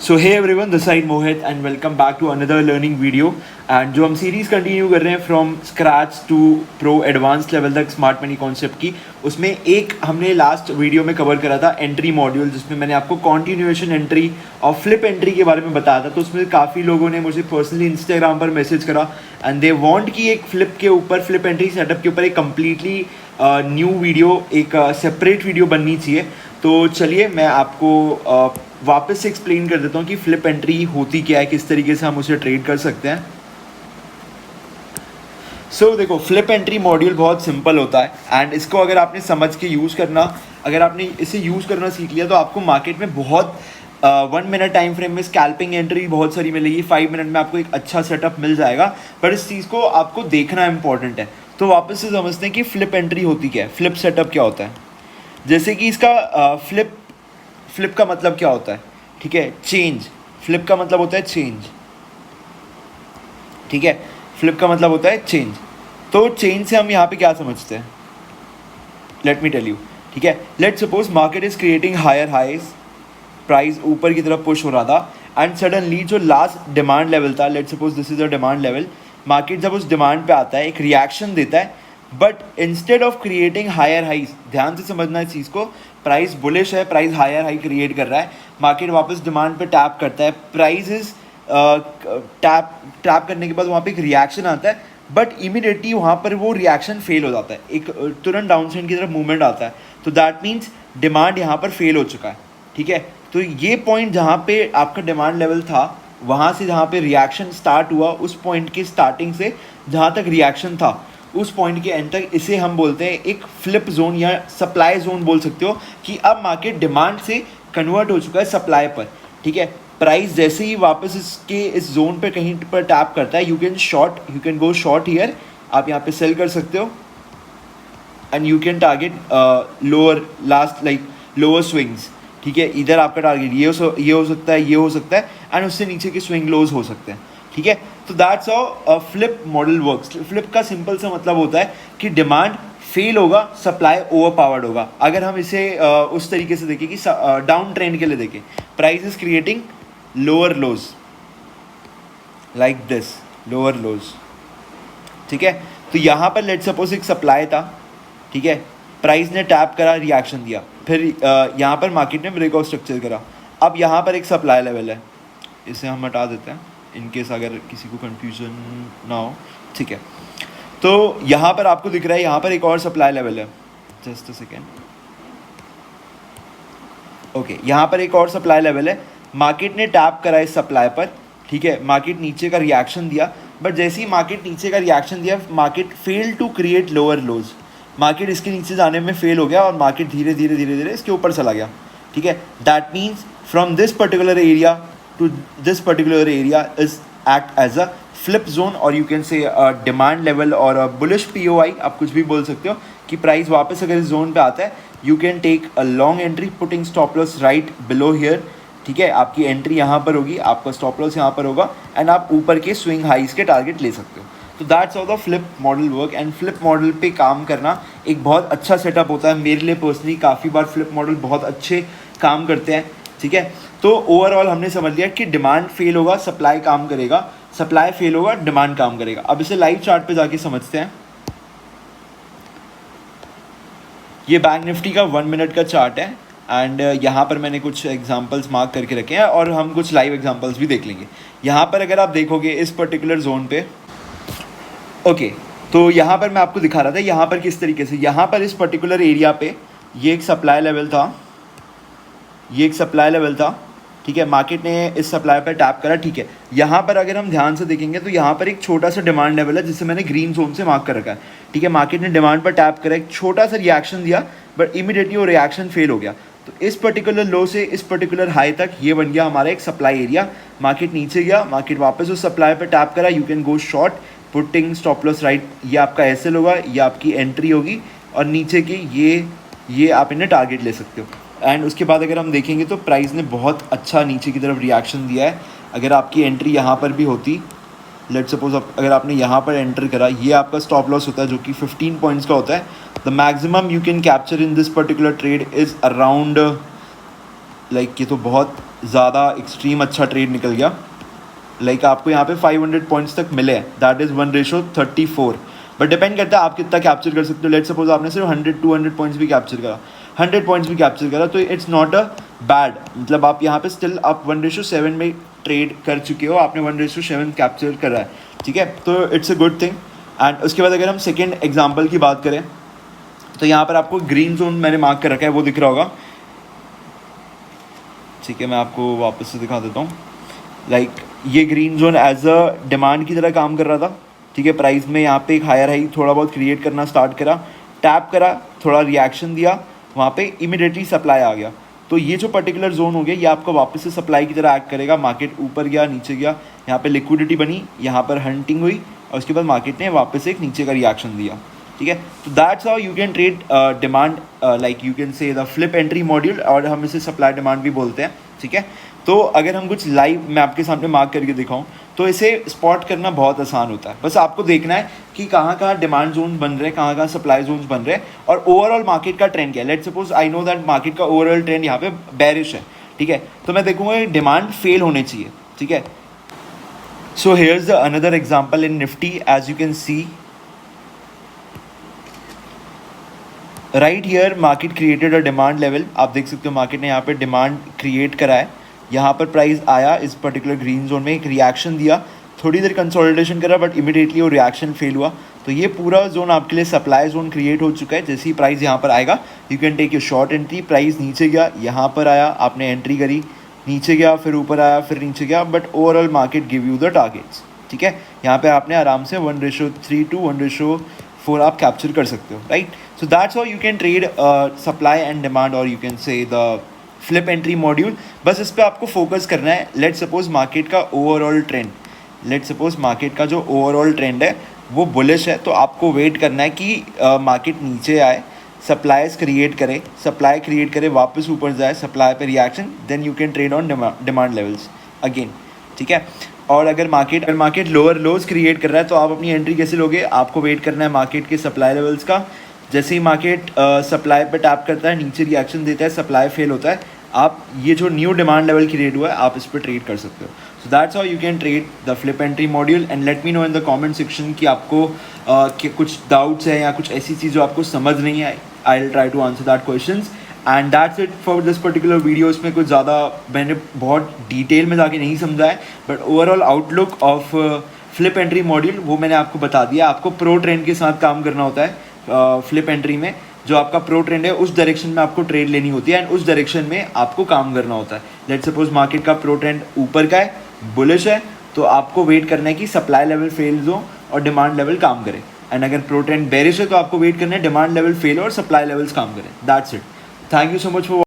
So hey everyone, this side Mohit and welcome back to another learning video. And जो हम series continue कर रहे हैं from scratch to pro advance level तक smart money concept की, उसमें एक हमने लास्ट वीडियो में कवर करा था एंट्री मॉड्यूल, जिसमें मैंने आपको कॉन्टिन्यूएशन एंट्री और फ्लिप एंट्री के बारे में बताया था। तो उसमें काफ़ी लोगों ने मुझे पर्सनली इंस्टाग्राम पर मैसेज करा एंड दे वांट कि एक फ्लिप के ऊपर, फ्लिप एंट्री सेटअप के ऊपर एक कम्प्लीटली न्यू वीडियो, एक सेपरेट वीडियो बननी चाहिए। तो चलिए मैं आपको वापस से एक्सप्लेन कर देता हूँ कि फ्लिप एंट्री होती क्या है, किस तरीके से हम उसे ट्रेड कर सकते हैं। देखो, फ्लिप एंट्री मॉड्यूल बहुत सिंपल होता है एंड इसको अगर आपने समझ के यूज़ करना, अगर आपने इसे यूज़ करना सीख लिया तो आपको मार्केट में बहुत 1 मिनट टाइम फ्रेम में स्कैल्पिंग एंट्री बहुत सारी मिलेगी। 5 मिनट में आपको एक अच्छा सेटअप मिल जाएगा, पर इस चीज़ को आपको देखना इंपॉर्टेंट है। तो वापस से समझते हैं कि फ्लिप एंट्री होती क्या है, फ्लिप सेटअप क्या होता है। जैसे कि इसका फ्लिप का मतलब क्या होता है, ठीक है, चेंज। फ्लिप का मतलब होता है चेंज, ठीक है, फ्लिप का मतलब होता है चेंज। तो चेंज से हम यहाँ पे क्या समझते हैं, लेट मी टेल यू, ठीक है। Let suppose market is creating higher highs, price ऊपर की तरफ पुश हो रहा था एंड सडनली जो लास्ट डिमांड लेवल था, let suppose this is a demand level, market जब उस डिमांड पे आता है एक रिएक्शन देता है, but instead of creating higher highs, ध्यान से समझना इस चीज़ को, प्राइस बुलिश है, प्राइस हायर हाई क्रिएट कर रहा है, मार्केट वापस डिमांड पे टैप करता है, प्राइस इज टैप करने के बाद वहाँ पे एक रिएक्शन आता है, बट इमीडिएटली वहाँ पर वो रिएक्शन फेल हो जाता है, एक तुरंत डाउन साइड की तरफ मूवमेंट आता है। तो दैट मीन्स डिमांड यहाँ पर फेल हो चुका है, ठीक है। तो ये पॉइंट जहाँ पे आपका डिमांड लेवल था, वहाँ से जहाँ पे रिएक्शन स्टार्ट हुआ, उस पॉइंट की स्टार्टिंग से जहाँ तक रिएक्शन था उस पॉइंट के एंड तक, इसे हम बोलते हैं एक फ्लिप जोन या सप्लाई जोन बोल सकते हो, कि अब मार्केट डिमांड से कन्वर्ट हो चुका है सप्लाई पर, ठीक है। प्राइस जैसे ही वापस इस जोन पे कहीं पर टैप करता है, you can go short here, आप यहाँ पे सेल कर सकते हो and you can target lower last like lower swings, ठीक है। इधर आपका टारगेट ये हो सकता है, ये हो सकता है एंड उससे नीचे के स्विंग लोज हो सकते हैं, ठीक है। तो that's how flip model works. Flip का सिंपल सा मतलब होता है कि डिमांड फेल होगा, सप्लाई ओवर पावर्ड होगा। अगर हम इसे उस तरीके से देखें कि डाउन ट्रेंड के लिए देखें, price is creating lower lodge like this, lower लोज, ठीक है। तो यहाँ पर लेट सपोज एक सप्लाई था, ठीक है, प्राइस ने टैप करा, रिएक्शन दिया, फिर यहाँ पर मार्केट ने ब्रेकआउट स्ट्रक्चर करा। अब यहाँ पर एक सप्लाई लेवल है, इसे हम हटा देते हैं इनकेस अगर किसी को कंफ्यूजन ना हो, ठीक है। तो यहाँ पर आपको दिख रहा है, यहाँ पर एक और सप्लाई लेवल है, जस्ट अ सेकेंड, ओके। यहाँ पर एक और सप्लाई लेवल है, मार्केट ने टैप करा इस सप्लाई पर, ठीक है, मार्केट नीचे का रिएक्शन दिया, बट जैसे ही मार्केट नीचे का रिएक्शन दिया, market fail to create lower lows, market इसके नीचे जाने में फेल हो गया और मार्केट धीरे धीरे इसके ऊपर चला गया, ठीक है। That means from this particular area to this particular area is act as a flip zone, or you can say a demand level or a bullish POI, आप कुछ भी बोल सकते हो, कि प्राइस वापस अगर इस जोन पे आता है, you can take a long entry putting stop loss right below here, ठीक है। आपकी एंट्री यहाँ पर होगी, आपका स्टॉप लॉस यहाँ पर होगा एंड आप ऊपर के स्विंग हाइज के टारगेट ले सकते हो। तो that's how the flip model work. And flip model पे काम करना एक बहुत अच्छा सेटअप होता है। मेरे लिए पर्सनली काफ़ी बार फ्लिप मॉडल बहुत अच्छे काम करते हैं, ठीक है। तो ओवरऑल हमने समझ लिया कि डिमांड फेल होगा, सप्लाई काम करेगा, सप्लाई फेल होगा, डिमांड काम करेगा। अब इसे लाइव चार्ट पे जाके समझते हैं। ये बैंक निफ्टी का 1 मिनट का चार्ट है एंड यहाँ पर मैंने कुछ एग्जांपल्स मार्क करके रखे हैं और हम कुछ लाइव एग्जांपल्स भी देख लेंगे। यहाँ पर अगर आप देखोगे इस पर्टिकुलर जोन पे, ओके, तो यहाँ पर मैं आपको दिखा रहा था यहाँ पर किस तरीके से, यहाँ पर इस पर्टिकुलर एरिया पे ये एक सप्लाई लेवल था, ये एक सप्लाई लेवल था, ठीक है। मार्केट ने इस सप्लाई पर टैप करा, ठीक है। यहाँ पर अगर हम ध्यान से देखेंगे तो यहाँ पर एक छोटा सा डिमांड लेवल है जिसे मैंने ग्रीन जोन से मार्क कर रखा है, ठीक है। मार्केट ने डिमांड पर टैप करा, एक छोटा सा रिएक्शन दिया, बट इमीडिएटली वो रिएक्शन फेल हो गया। तो इस पर्टिकुलर लो से इस पर्टिकुलर हाई तक ये बन गया हमारा एक सप्लाई एरिया। मार्केट नीचे गया, मार्केट वापस उस सप्लाई पर टैप करा, you can go short putting stop loss right, ये आपका एसएल होगा, ये आपकी एंट्री होगी और नीचे की ये आप इन्हें टारगेट ले सकते हो। एंड उसके बाद अगर हम देखेंगे तो प्राइस ने बहुत अच्छा नीचे की तरफ रिएक्शन दिया है। अगर आपकी एंट्री यहाँ पर भी होती, लेट सपोज अगर आपने यहाँ पर एंटर करा, ये आपका स्टॉप लॉस होता है जो कि 15 पॉइंट्स का होता है। The maximum you can capture in this particular trade is around like ये तो बहुत ज़्यादा एक्सट्रीम अच्छा ट्रेड निकल गया। लाइक आपको यहाँ पे 500 पॉइंट्स तक मिले हैं, दैट इज़ 1:34। बट डिपेंड करता है आप कितना कैप्चर कर सकते हो। लेट सपोज आपने सिर्फ 100-200 पॉइंट्स भी कैप्चर करा, 100 पॉइंट्स भी कैप्चर करा, तो इट्स नॉट अ बैड, मतलब आप यहाँ पे स्टिल आप 1:7 में ट्रेड कर चुके हो, आपने 1:7 कैप्चर करा है, ठीक है, तो it's a good thing. And उसके बाद अगर हम सेकेंड एग्जाम्पल की बात करें तो यहाँ पर आपको ग्रीन जोन मैंने मार्क कर रखा है, वो दिख रहा होगा, ठीक है, मैं आपको वापस से दिखा देता हूँ। लाइक ये green zone as a demand की तरह काम कर रहा था, ठीक है, प्राइस में यहाँ पे एक हायर हाई थोड़ा बहुत क्रिएट करना स्टार्ट करा, टैप करा, थोड़ा रिएक्शन दिया, वहाँ पे इमीडिएटली सप्लाई आ गया। तो ये जो पर्टिकुलर जोन हो गया ये आपको वापस से सप्लाई की तरह एक्ट करेगा। मार्केट ऊपर गया, नीचे गया, यहाँ पे लिक्विडिटी बनी, यहाँ पर हंटिंग हुई और उसके बाद मार्केट ने वापस एक नीचे का रिएक्शन दिया, ठीक है। तो that's how you can trade demand, like you can say the flip entry module, और हम इसे सप्लाई डिमांड भी बोलते हैं, ठीक है। तो अगर हम कुछ लाइव मैं आपके सामने मार्क करके दिखाऊं तो इसे स्पॉट करना बहुत आसान होता है। बस आपको देखना है कि कहाँ कहाँ डिमांड जोन बन रहे हैं, कहाँ कहाँ सप्लाई जोन्स बन रहे हैं, और ओवरऑल मार्केट का ट्रेंड क्या है। Let suppose I know that market का ओवरऑल ट्रेंड यहाँ पे बेरिश है, ठीक है, तो मैं देखूंगा डिमांड फेल होने चाहिए, ठीक है। So here is the another example in Nifty, as you can see right here market created a demand level. आप देख सकते हो मार्केट ने यहाँ पे डिमांड क्रिएट करा है, यहाँ पर प्राइस आया इस पर्टिकुलर ग्रीन जोन में, एक रिएक्शन दिया, थोड़ी देर कंसोलिडेशन करा, बट इमीडिएटली वो रिएक्शन फेल हुआ। तो ये पूरा जोन आपके लिए सप्लाई जोन क्रिएट हो चुका है। जैसे ही प्राइस यहाँ पर आएगा you can take your short entry. Price नीचे गया, यहाँ पर आया, आपने एंट्री करी, नीचे गया, फिर ऊपर आया, फिर नीचे गया, but overall market give you the targets, ठीक है। यहाँ पे आपने आराम से 1:3 to 1:4 आप कैप्चर कर सकते हो, right. So that's how you can trade supply and demand, और you can say the flip entry module. बस इस पर आपको फोकस करना है। लेट सपोज मार्केट का overall trend, let suppose market का जो ओवरऑल ट्रेंड है वो बुलिश है, तो आपको वेट करना है कि मार्केट नीचे आए, सप्लाईज क्रिएट करे, सप्लाई क्रिएट करे, वापस ऊपर जाए, सप्लाई पे reaction, then you can trade on demand levels again, ठीक है। और अगर मार्केट लोअर लोज क्रिएट कर रहा है तो आप अपनी एंट्री कैसे लोगे, आपको वेट करना है मार्केट के सप्लाई लेवल्स का। जैसे ही मार्केट सप्लाई पे टैप करता है, नीचे रिएक्शन देता है, सप्लाई फेल होता है, आप ये जो न्यू डिमांड लेवल क्रिएट हुआ है आप इस पर ट्रेड कर सकते हो। सो that's how you can trade the flip entry module. And let me know in the comment section कि आपको कि कुछ डाउट्स है या कुछ ऐसी चीज़ जो आपको समझ नहीं है। I will try to answer that questions. And that's it for this particular video. इसमें कुछ ज़्यादा मैंने बहुत डिटेल में जाके नहीं समझा है, but overall outlook of flip entry module वो मैंने आपको बता दिया। आपको प्रो ट्रेंड के साथ काम करना होता है फ्लिप एंट्री में। जो आपका प्रो ट्रेंड है उस डायरेक्शन में आपको ट्रेड लेनी होती है एंड उस डायरेक्शन में आपको काम करना होता है। लेट सपोज मार्केट का प्रो ट्रेंड ऊपर का है, बुलिश है, तो आपको वेट करना है कि सप्लाई लेवल फेल हो और डिमांड लेवल काम करे। एंड अगर प्रो ट्रेंड बेरिश है तो आपको वेट करना है डिमांड लेवल फेल और सप्लाई लेवल्स काम करें। That's it. Thank you so much for